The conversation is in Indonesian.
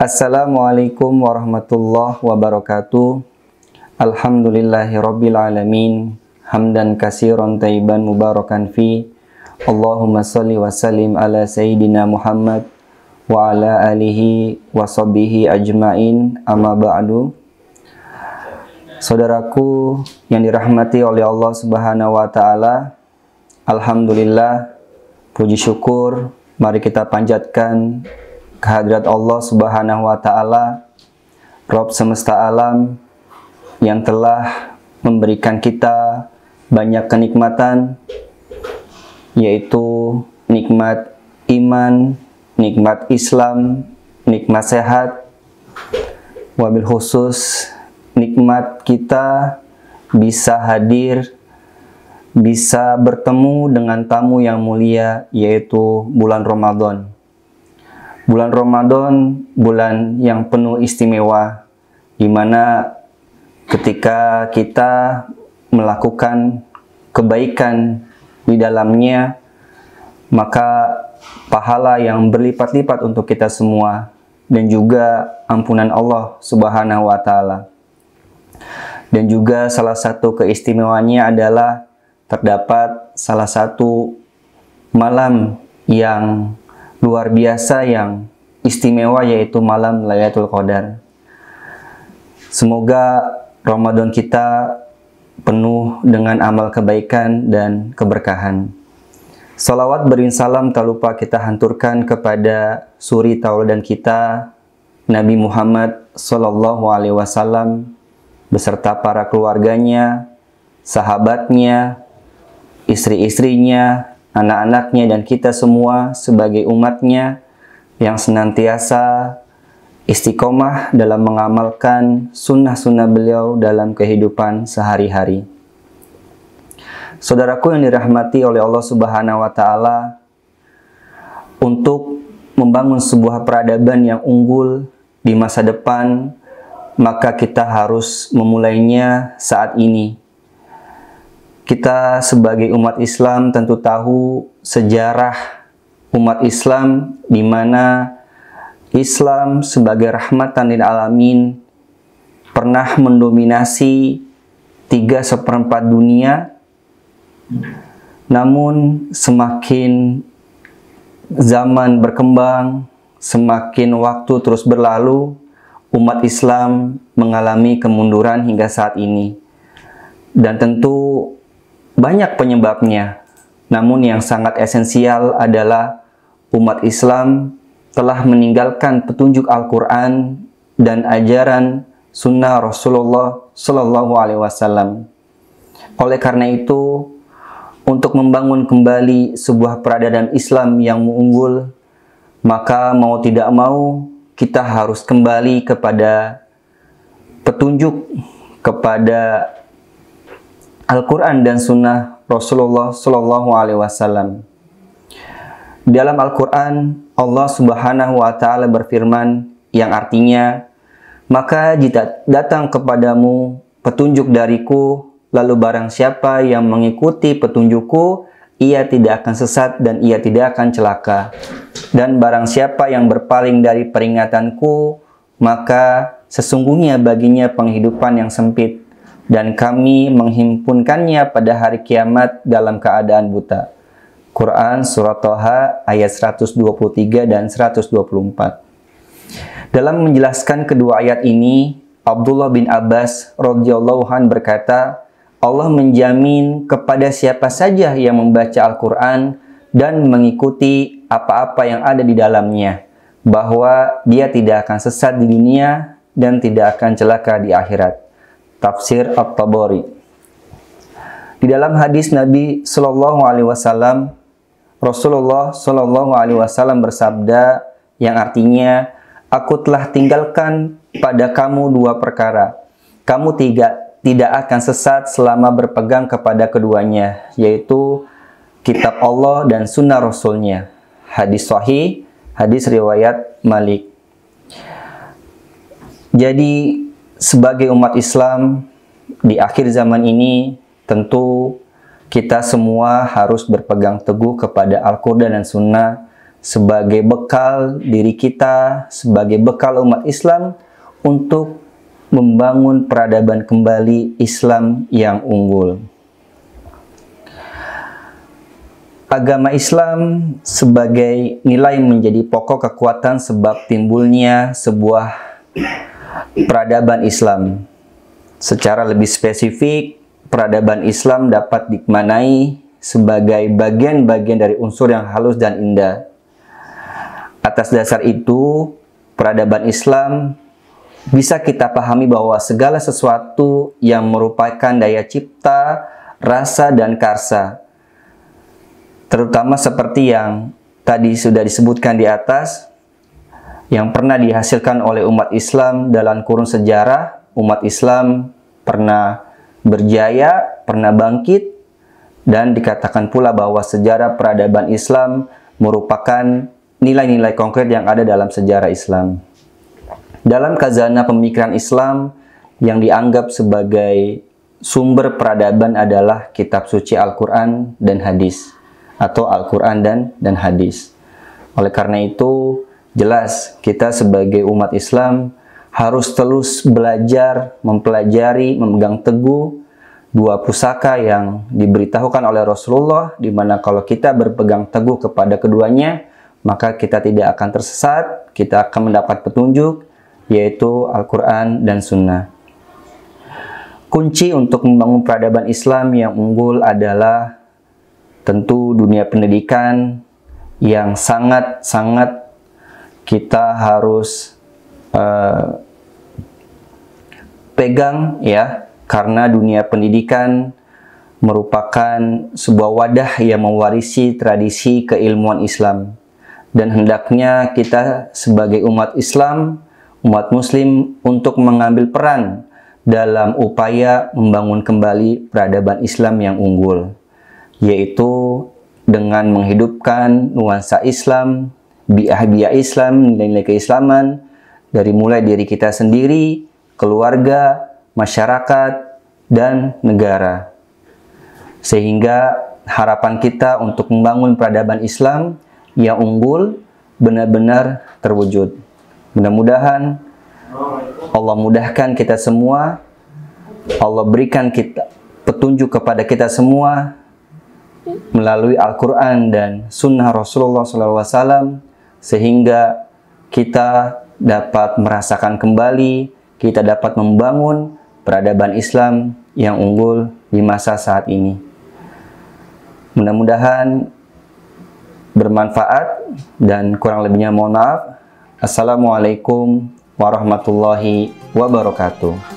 Assalamualaikum warahmatullahi wabarakatuh. Alhamdulillahirabbil alamin. Hamdan katsiran thayyiban mubarakan fi. Allahumma shalli wa sallim ala sayyidina Muhammad wa ala alihi wa sahbihi ajmain. Amma ba'du. Saudaraku yang dirahmati oleh Allah Subhanahu wa taala, alhamdulillah, puji syukur mari kita panjatkan kehadirat Allah Subhanahu wa taala, Rabb semesta alam, yang telah memberikan kita banyak kenikmatan, yaitu nikmat iman, nikmat Islam, nikmat sehat, wabil khusus nikmat kita bisa hadir, bisa bertemu dengan tamu yang mulia, yaitu bulan Ramadan. Bulan Ramadan, bulan yang penuh istimewa, di mana ketika kita melakukan kebaikan di dalamnya, maka pahala yang berlipat-lipat untuk kita semua, dan juga ampunan Allah Subhanahu wa taala. Dan juga salah satu keistimewaannya adalah terdapat salah satu malam yang luar biasa, yang istimewa, yaitu malam Lailatul Qadar. Semoga Ramadan kita penuh dengan amal kebaikan dan keberkahan. Salawat berinsalam tak lupa kita hanturkan kepada suri tauladan kita, Nabi Muhammad Sallallahu Alaihi Wasallam, beserta para keluarganya, sahabatnya, istri-istrinya, anak-anaknya, dan kita semua sebagai umatnya yang senantiasa istiqomah dalam mengamalkan sunnah-sunnah beliau dalam kehidupan sehari-hari. Saudaraku yang dirahmati oleh Allah Subhanahu wa taala, untuk membangun sebuah peradaban yang unggul di masa depan, maka kita harus memulainya saat ini. Kita sebagai umat Islam tentu tahu sejarah umat Islam, di mana Islam sebagai rahmatan lil alamin pernah mendominasi 3/4 dunia. Namun semakin zaman berkembang, semakin waktu terus berlalu, umat Islam mengalami kemunduran hingga saat ini. Dan tentu banyak penyebabnya, namun yang sangat esensial adalah umat Islam telah meninggalkan petunjuk Al-Quran dan ajaran sunnah Rasulullah Sallallahu Alaihi Wasallam. Oleh karena itu, untuk membangun kembali sebuah peradaban Islam yang unggul, maka mau tidak mau kita harus kembali kepada petunjuk, kepada Al-Quran dan Sunnah Rasulullah Sallallahu Alaihi Wasallam. Dalam Al-Quran, Allah Subhanahu wa taala berfirman, yang artinya, maka jika datang kepadamu petunjuk dariku, lalu barang siapa yang mengikuti petunjukku, ia tidak akan sesat dan ia tidak akan celaka. Dan barang siapa yang berpaling dari peringatanku, maka sesungguhnya baginya penghidupan yang sempit, dan kami menghimpunkannya pada hari kiamat dalam keadaan buta. Quran Surat Thaha ayat 123 dan 124. Dalam menjelaskan kedua ayat ini, Abdullah bin Abbas radhiyallahu anhu berkata, Allah menjamin kepada siapa saja yang membaca Al-Quran dan mengikuti apa-apa yang ada di dalamnya, bahwa dia tidak akan sesat di dunia dan tidak akan celaka di akhirat. Tafsir At-Tabari. Di dalam hadis Nabi Sallallahu Alaihi Wasallam, Rasulullah Sallallahu Alaihi Wasallam bersabda, yang artinya, aku telah tinggalkan pada kamu 2 perkara. Kamu tidak akan sesat selama berpegang kepada keduanya, yaitu kitab Allah dan sunnah Rasulnya. Hadis sahih, hadis riwayat Malik. Jadi sebagai umat Islam di akhir zaman ini, tentu kita semua harus berpegang teguh kepada Al-Quran dan Sunnah sebagai bekal diri kita, sebagai bekal umat Islam untuk membangun peradaban kembali Islam yang unggul. Agama Islam sebagai nilai menjadi pokok kekuatan sebab timbulnya sebuah peradaban Islam. Secara lebih spesifik, peradaban Islam dapat dimaknai sebagai bagian-bagian dari unsur yang halus dan indah. Atas dasar itu, peradaban Islam bisa kita pahami bahwa segala sesuatu yang merupakan daya cipta, rasa, dan karsa, terutama seperti yang tadi sudah disebutkan di atas, yang pernah dihasilkan oleh umat Islam dalam kurun sejarah, umat Islam pernah berjaya, pernah bangkit, dan dikatakan pula bahwa sejarah peradaban Islam merupakan nilai-nilai konkret yang ada dalam sejarah Islam. Dalam khazanah pemikiran Islam yang dianggap sebagai sumber peradaban adalah kitab suci Al-Quran dan hadis, atau Al-Quran dan hadis. Oleh karena itu, jelas kita sebagai umat Islam harus terus belajar, mempelajari, memegang teguh dua pusaka yang diberitahukan oleh Rasulullah, di mana kalau kita berpegang teguh kepada keduanya, maka kita tidak akan tersesat, kita akan mendapat petunjuk, yaitu Al-Quran dan Sunnah. Kunci untuk membangun peradaban Islam yang unggul adalah tentu dunia pendidikan yang sangat-sangat kita harus pegang, ya, karena dunia pendidikan merupakan sebuah wadah yang mewarisi tradisi keilmuan Islam, dan hendaknya kita sebagai umat Islam, umat Muslim, untuk mengambil peran dalam upaya membangun kembali peradaban Islam yang unggul, yaitu dengan menghidupkan nuansa Islam, biah-biah Islam, nilai-nilai keislaman, dari mulai diri kita sendiri, keluarga, masyarakat, dan negara. Sehingga harapan kita untuk membangun peradaban Islam yang unggul benar-benar terwujud. Mudah-mudahan Allah mudahkan kita semua, Allah berikan kita petunjuk kepada kita semua melalui Al-Quran dan Sunnah Rasulullah SAW, sehingga kita dapat merasakan kembali, kita dapat membangun peradaban Islam yang unggul di masa saat ini. Mudah-mudahan bermanfaat, dan kurang lebihnya mohon maaf. Assalamualaikum warahmatullahi wabarakatuh.